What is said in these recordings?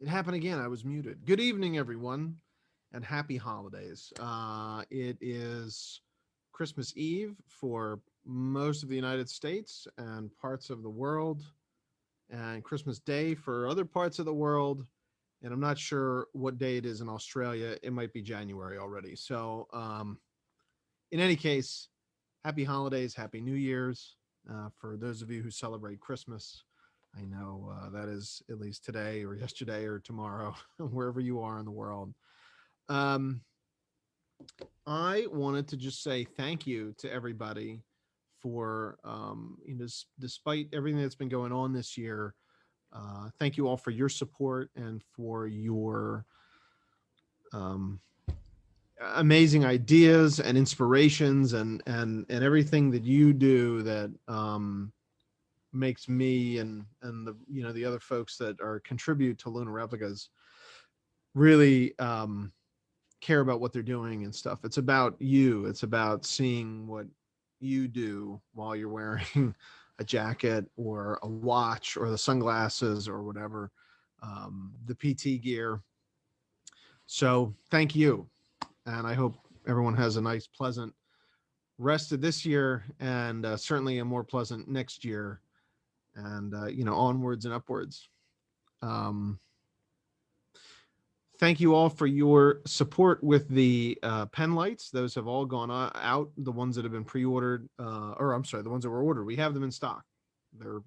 It happened again. I was muted. Good evening, everyone, and happy holidays. It is Christmas Eve for most of the United States and parts of the world, and Christmas Day for other parts of the world. And I'm not sure what day it is in Australia. It might be January already. In any case, happy holidays, happy New Year's for those of you who celebrate Christmas. I know that is at least today or yesterday or tomorrow, wherever you are in the world. Um, I wanted to just say thank you to everybody for, despite everything that's been going on this year. Thank you all for your support and for your um, amazing ideas and inspirations and everything that you do that makes me and the other folks that are contribute to Lunar Replicas really care about what they're doing and stuff. It's about you. It's about seeing what you do while you're wearing a jacket or a watch or the sunglasses or whatever, the PT gear. So thank you, and I hope everyone has a nice, pleasant rest of this year, and certainly a more pleasant next year, and onwards and upwards. Um, Thank you all for your support with the pen lights. Those have all gone out. The ones that have been pre-ordered, or I'm sorry, the ones that were ordered, we have them in stock. They're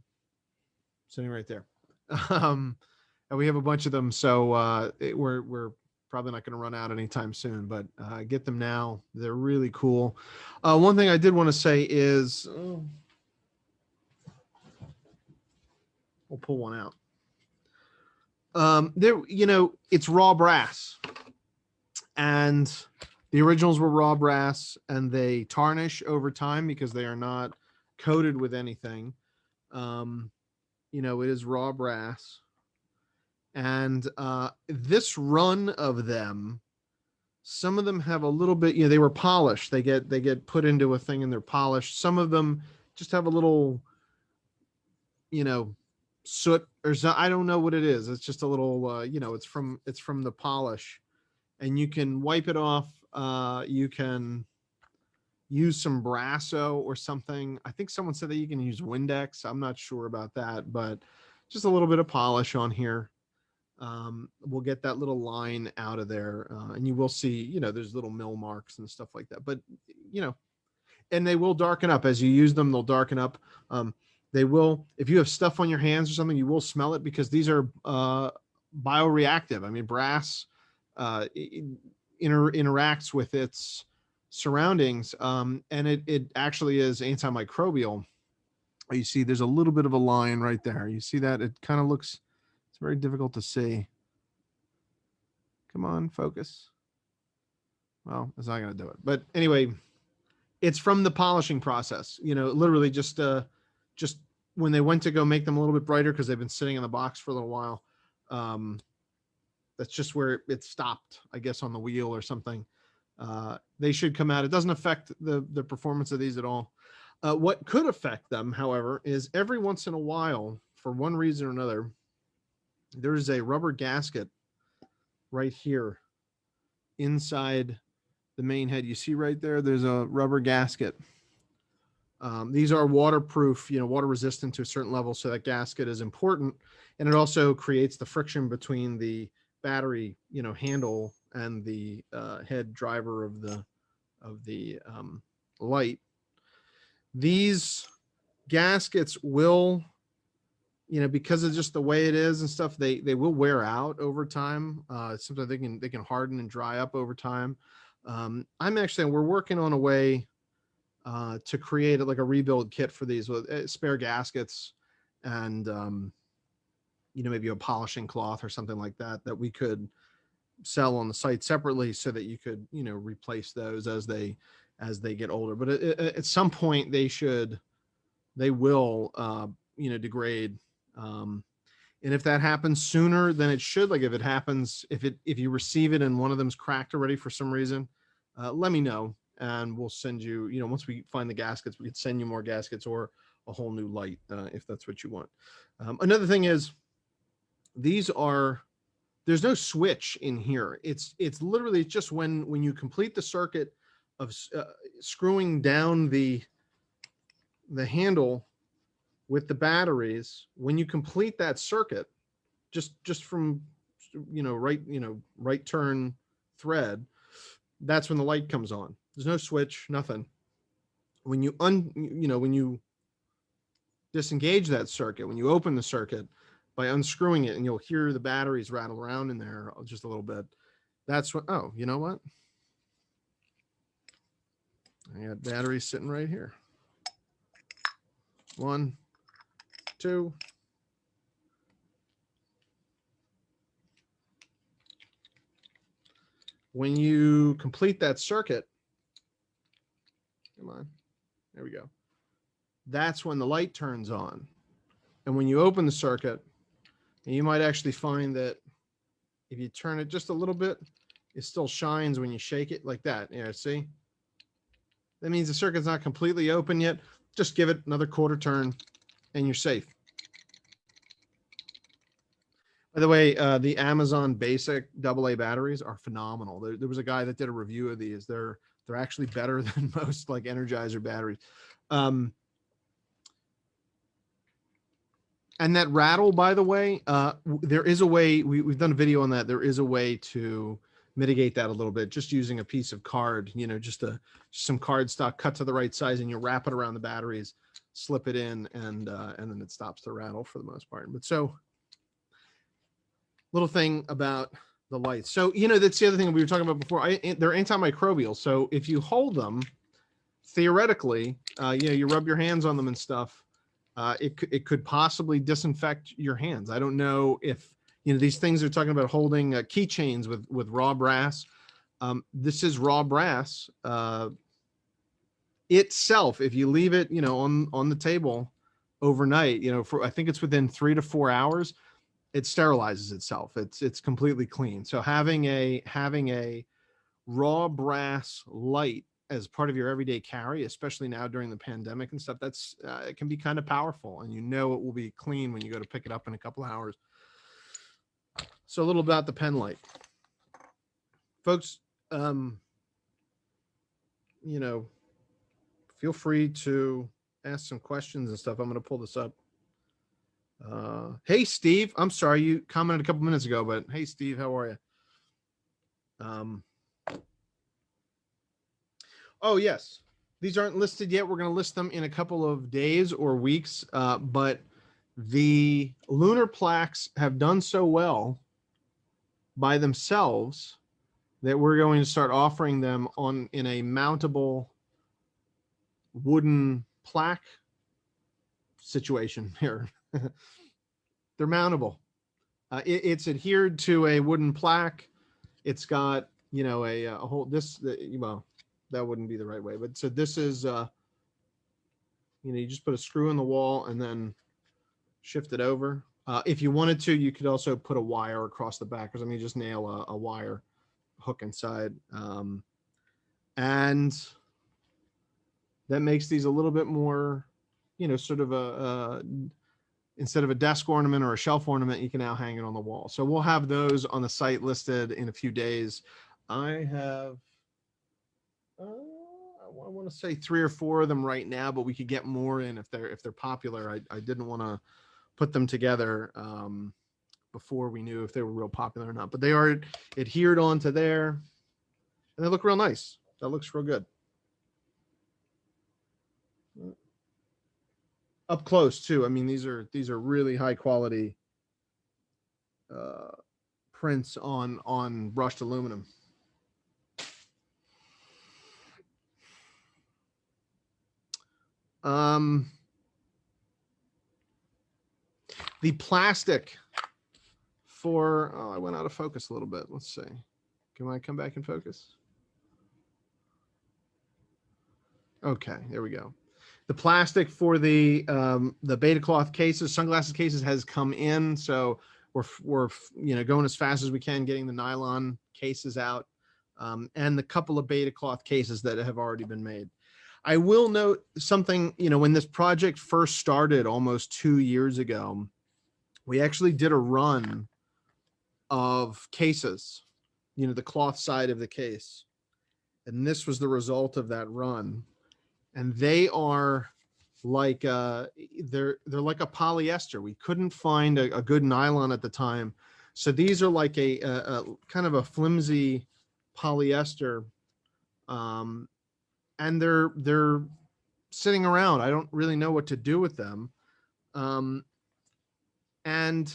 sitting right there, and we have a bunch of them. So we're probably not going to run out anytime soon. But get them now. They're really cool. One thing I did want to say is, we'll pull one out. It's raw brass, and the originals were raw brass, and they tarnish over time because they are not coated with anything. um it is raw brass, and this run of them, some of them have a little bit, they were polished, they get put into a thing and they're polished. Some of them just have a little, you know soot or so, I don't know what it is. It's just a little, it's from the polish, and you can wipe it off. You can use some Brasso or something. I think someone said that you can use Windex. I'm not sure about that, but just a little bit of polish on here. We'll get that little line out of there, and you will see, there's little mill marks and stuff like that. But you know, and they will darken up as you use them. They'll darken up. Um, they will, if you have stuff on your hands or something, you will smell it because these are bioreactive. I mean, brass interacts with its surroundings, and it actually is antimicrobial. You see, there's a little bit of a line right there. You see that? It kind of looks. It's very difficult to see. Come on, focus. Well, it's not going to do it. But anyway, it's from the polishing process. Literally just when they went to go make them a little bit brighter because they've been sitting in the box for a little while. Um, that's just where it stopped, I guess, on the wheel or something. They should come out. It doesn't affect the performance of these at all. What could affect them, however, is every once in a while, for one reason or another, there's a rubber gasket right here inside the main head. You see right there, there's a rubber gasket. These are waterproof, water resistant to a certain level, so that gasket is important, and it also creates the friction between the battery, handle and the head driver of the light. These gaskets will, because of just the way it is and stuff, they will wear out over time. Sometimes they can harden and dry up over time. We're working on a way to create like a rebuild kit for these with spare gaskets and maybe a polishing cloth or something like that we could sell on the site separately so that you could replace those as they get older. But at some point they will degrade. And if that happens sooner than it should, like if you receive it and one of them's cracked already for some reason, let me know and we'll send you, once we find the gaskets, we could send you more gaskets or a whole new light if that's what you want. Another thing is these are there's no switch in here. It's literally just when you complete the circuit of screwing down the handle with the batteries, when you complete that circuit, just from right turn thread, that's when the light comes on. There's no switch, nothing. When you when you disengage that circuit, when you open the circuit by unscrewing it, and you'll hear the batteries rattle around in there just a little bit. That's what, oh, you know what? I got batteries sitting right here. 1, 2. When you complete that circuit, come on, there we go. That's when the light turns on. And when you open the circuit, and you might actually find that if you turn it just a little bit, it still shines when you shake it like that. Yeah, see? That means the circuit's not completely open yet. Just give it another quarter turn and you're safe. By the way, the Amazon Basic AA batteries are phenomenal. There was a guy that did a review of these. They're actually better than most like Energizer batteries. And that rattle, by the way, there is a way, we've done a video on that. There is a way to mitigate that a little bit, just using a piece of card, just some cardstock cut to the right size, and you wrap it around the batteries, slip it in, and then it stops the rattle for the most part. But so, little thing about the lights. So, that's the other thing we were talking about before. They're antimicrobial. So if you hold them, theoretically, you rub your hands on them and stuff, it could possibly disinfect your hands. I don't know if, these things are talking about holding keychains with raw brass. This is raw brass itself. If you leave it, on the table overnight, I think it's within 3 to 4 hours, it sterilizes itself. It's completely clean. So having a raw brass light as part of your everyday carry, especially now during the pandemic and stuff, that's it can be kind of powerful, and it will be clean when you go to pick it up in a couple of hours. So a little about the pen light, folks. Feel free to ask some questions and stuff. I'm going to pull this up. Hey Steve, I'm sorry you commented a couple minutes ago, but hey Steve, how are you? Oh yes, these aren't listed yet. We're going to list them in a couple of days or weeks, but the lunar plaques have done so well by themselves that we're going to start offering them in a mountable wooden plaque situation here. They're mountable. It's adhered to a wooden plaque. It's got, a whole, well, that wouldn't be the right way, but so this is, you just put a screw in the wall and then shift it over. If you wanted to, you could also put a wire across the back, because you just nail a wire hook inside. And that makes these a little bit more, sort of instead of a desk ornament or a shelf ornament, you can now hang it on the wall. So we'll have those on the site listed in a few days. I have, I want to say 3 or 4 of them right now, but we could get more in if they're popular. I didn't want to put them together before we knew if they were real popular or not, but they are adhered onto there, and they look real nice. That looks real good. Up close too. These are really high quality prints on brushed aluminum. The plastic for, I went out of focus a little bit. Let's see. Can I come back in focus? Okay, there we go. The plastic for the beta cloth cases, sunglasses cases, has come in. So we're going as fast as we can, getting the nylon cases out, and the couple of beta cloth cases that have already been made. I will note something, when this project first started almost 2 years ago, we actually did a run of cases, you know, the cloth side of the case. And this was the result of that run. And they are like they're like a polyester. We couldn't find a good nylon at the time, so these are like a kind of a flimsy polyester, and they're sitting around. I don't really know what to do with them, and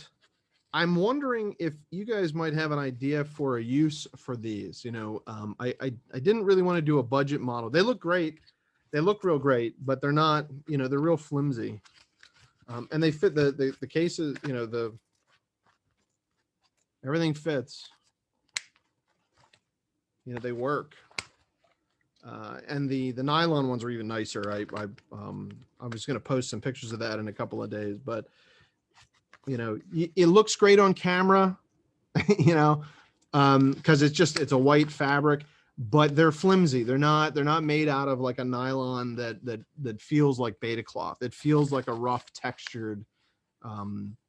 I'm wondering if you guys might have an idea for a use for these. You know, I didn't really want to do a budget model. They look great. They look real great, but they're not, you know, they're real flimsy. And they fit the cases, you know, everything fits, you know, they work. And the nylon ones are even nicer. I was going to post some pictures of that in a couple of days, but you know, it looks great on camera, you know, cause it's a white fabric, but they're flimsy. They're not made out of like a nylon that feels like beta cloth. It feels like a rough textured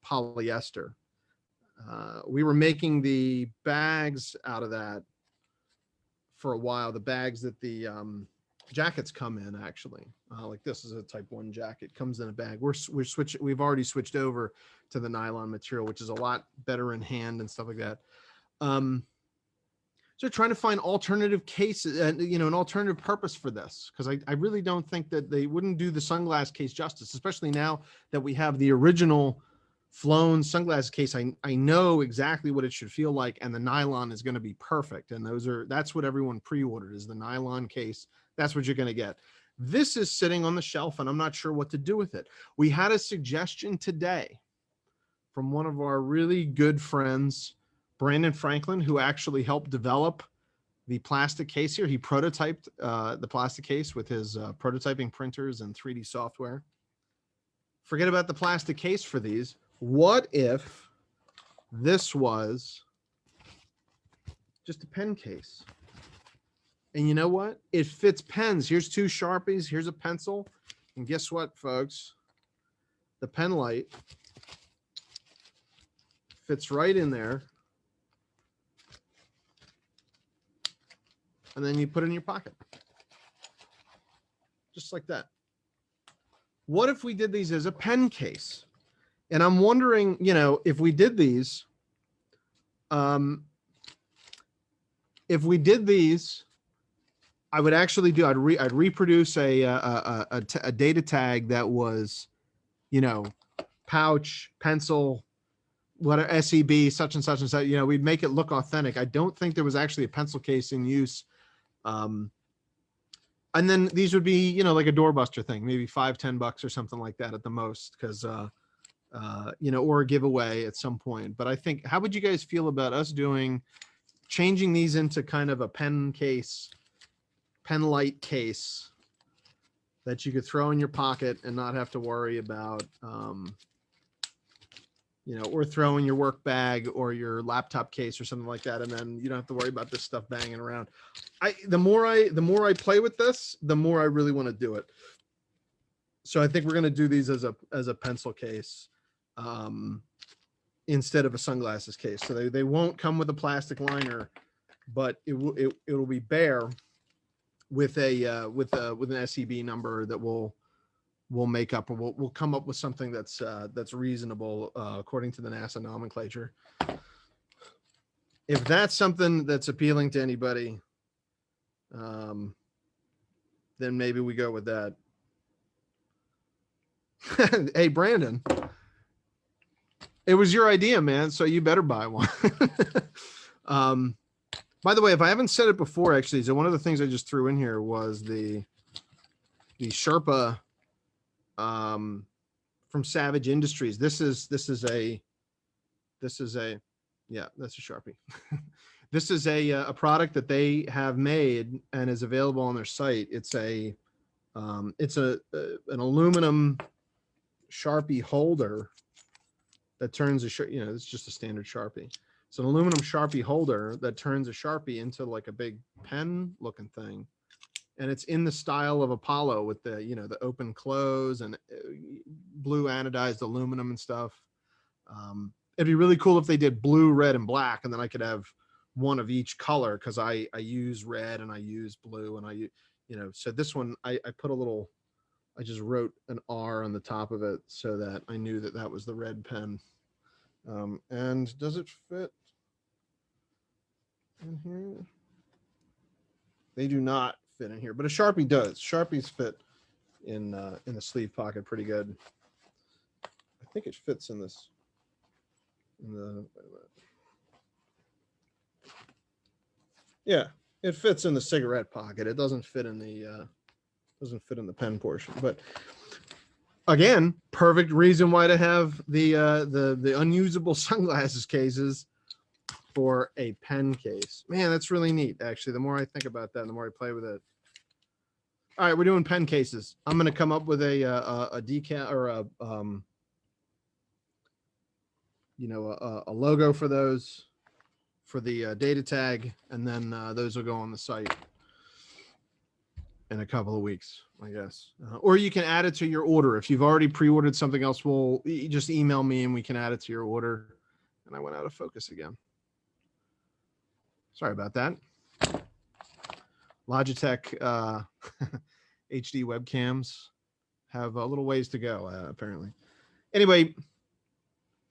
polyester. We were making the bags out of that for a while. The bags that the jackets come in, actually, like this is a type 1 jacket, comes in a bag. We've already switched over to the nylon material, which is a lot better in hand and stuff like that. So trying to find alternative cases and, you know, an alternative purpose for this, because I really don't think that they wouldn't do the sunglass case justice, especially now that we have the original flown sunglass case. I know exactly what it should feel like, and the nylon is going to be perfect. And that's what everyone pre-ordered, is the nylon case. That's what you're going to get. This is sitting on the shelf, and I'm not sure what to do with it. We had a suggestion today from one of our really good friends, Brandon Franklin, who actually helped develop the plastic case here. He prototyped the plastic case with his prototyping printers and 3D software. Forget about the plastic case for these. What if this was just a pen case? And you know what? It fits pens. Here's 2 Sharpies. Here's a pencil. And guess what, folks? The pen light fits right in there. And then you put it in your pocket. Just like that. What if we did these as a pen case? And I'm wondering, you know, if we did these, I would actually do, I'd reproduce a data tag that was, you know, pouch, pencil, what SEB, such and such and such, you know, we'd make it look authentic. I don't think there was actually a pencil case in use. And then these would be, you know, like a doorbuster thing, maybe $5-10 or something like that at the most, because, you know, or a giveaway at some point. But I think, how would you guys feel about us changing these into kind of a pen case, pen light case that you could throw in your pocket and not have to worry about, you know, or throw in your work bag or your laptop case or something like that. And then you don't have to worry about this stuff banging around. The more I play with this, the more I really want to do it. So I think we're going to do these as a pencil case, instead of a sunglasses case. So they won't come with a plastic liner, but it'll be bare with an SEB number that we'll make up, or we'll come up with something that's reasonable according to the NASA nomenclature. If that's something that's appealing to anybody, then maybe we go with that. Hey, Brandon, it was your idea, man, so you better buy one. By the way, if I haven't said it before, actually, so one of the things I just threw in here was the Sherpa from Savage Industries. This is a yeah, that's a Sharpie. This is a product that they have made and is available on their site. It's an aluminum Sharpie holder that turns you know, it's just a standard Sharpie. It's an aluminum Sharpie holder that turns a Sharpie into like a big pen looking thing. And it's in the style of Apollo with the, you know, the open close and blue anodized aluminum and stuff. It'd be really cool if they did blue, red, and black, and then I could have one of each color, because I use red and I use blue, and so this one I put a little, I just wrote an R on the top of it so that I knew that that was the red pen. And does it fit in here? They do not fit in here, but a Sharpie does. Sharpies fit in the sleeve pocket pretty good. I think it fits in this. Yeah, it fits in the cigarette pocket. It doesn't fit in the pen portion. But again, perfect reason why to have the unusable sunglasses cases for a pen case. Man, that's really neat. Actually, the more I think about that, the more I play with it. All right, we're doing pen cases. I'm going to come up with a decal or a logo for those, for the data tag, and then those will go on the site in a couple of weeks, I guess. Or you can add it to your order. If you've already pre-ordered something else, you just email me and we can add it to your order. And I went out of focus again. Sorry about that. Logitech HD webcams have a little ways to go, apparently. Anyway,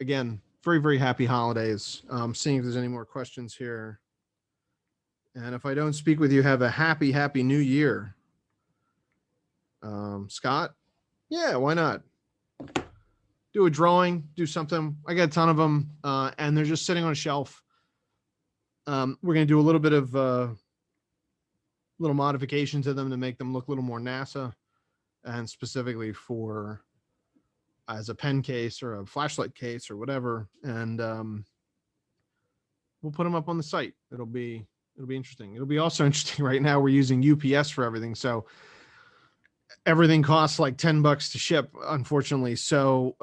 again, very, very happy holidays. Seeing if there's any more questions here. And if I don't speak with you, have a happy, happy new year. Scott? Yeah, why not? Do a drawing, do something. I got a ton of them, and they're just sitting on a shelf. We're going to do a little bit of little modification to them to make them look a little more NASA, and specifically for as a pen case or a flashlight case or whatever. And we'll put them up on the site. It'll be interesting. It'll be also interesting. Right now we're using UPS for everything, so everything costs like $10 to ship, unfortunately. So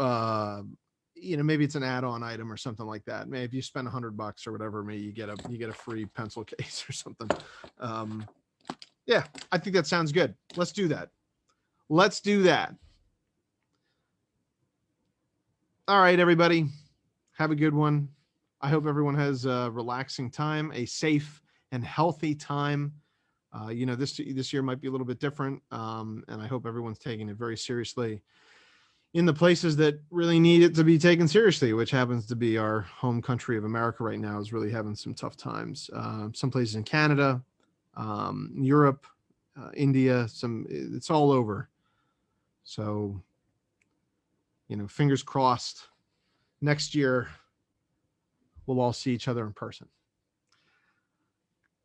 maybe it's an add-on item or something like that. Maybe if you spend $100 or whatever, maybe you get a free pencil case or something. Yeah, I think that sounds good. Let's do that. All right, everybody, have a good one. I hope everyone has a relaxing time, a safe and healthy time. This year might be a little bit different, and I hope everyone's taking it very seriously in the places that really need it to be taken seriously, which happens to be our home country of America right now, is really having some tough times. Some places in Canada, Europe, India, it's all over. So, fingers crossed, next year we'll all see each other in person.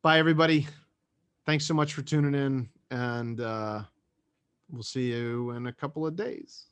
Bye, everybody. Thanks so much for tuning in, and we'll see you in a couple of days.